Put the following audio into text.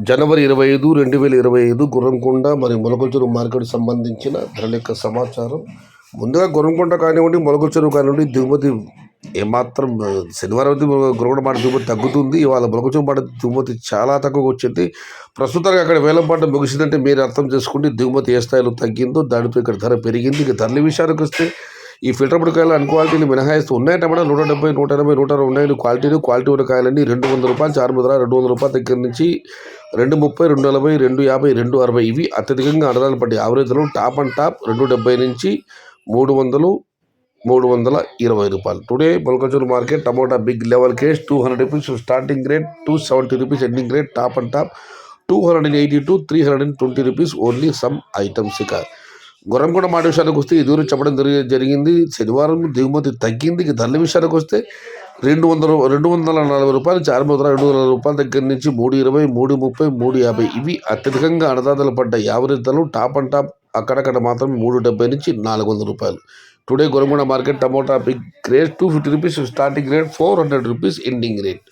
జనవరి 25, 2025 గుర్రంకొండ మరియు మొలకల్చెరువు మార్కెట్ సంబంధించిన ధరల యొక్క సమాచారం. ముందుగా గుర్రంకొండ కానివ్వండి, మొలకల్చెరువు కానివ్వండి, దిగుమతి ఏమాత్రం శనివారం అయితే గుర్రంకొండ మాట దిగుమతి తగ్గుతుంది. ఇవాళ మొలకల్చెరువు మాట దిగుమతి చాలా తక్కువగా వచ్చింది. ప్రస్తుతానికి అక్కడ వేలం పాట ముగిసిందంటే మీరు అర్థం చేసుకోండి దిగుమతి ఏ స్థాయిలో తగ్గిందో, దానిపై ఇక్కడ ధర పెరిగింది. ఇక ధరల విషయానికి వస్తే ఈ ఫిల్టర్ పొడికాయలు అన్ని క్వాలిటీలు మినహాయిస్తూ ఉన్నాయంటే కూడా 170, 180, 160 ఉన్నాయని క్వాలిటీ ఉడకాయలన్నీ ₹200 చారుముద్ర, ₹200 దగ్గర నుంచి 230, 240, 250, 260 ఇవి అత్యధికంగా అడగాలి పడ్డాయి. యావరేజ్లో టాప్ అండ్ టాప్ 270 నుంచి 300, ₹320. Today Molakalacheruvu market tomato big level case ₹200 starting rate, ₹270 ending rate, top and top ₹280 to ₹320 only some items. ఇక గుర్రంకొండ మాట విషయానికి వస్తే ఈ దూరం చెప్పడం జరిగింది. శనివారం దిగుమతి తగ్గింది. ఇక ధరల విషయానికి వస్తే ₹240 చారుముద్ర, ₹240 దగ్గర నుంచి 320, 330, 350 ఇవి అత్యధికంగా అన్నదాతలు పడ్డ యావరేజ్ ధరలు. టాప్ అండ్ టాప్ అక్కడక్కడ మాత్రం ₹370 నుంచి ₹400. Today Gurramkonda market tomato big rate ₹250 starting rate, ₹400 ending rate.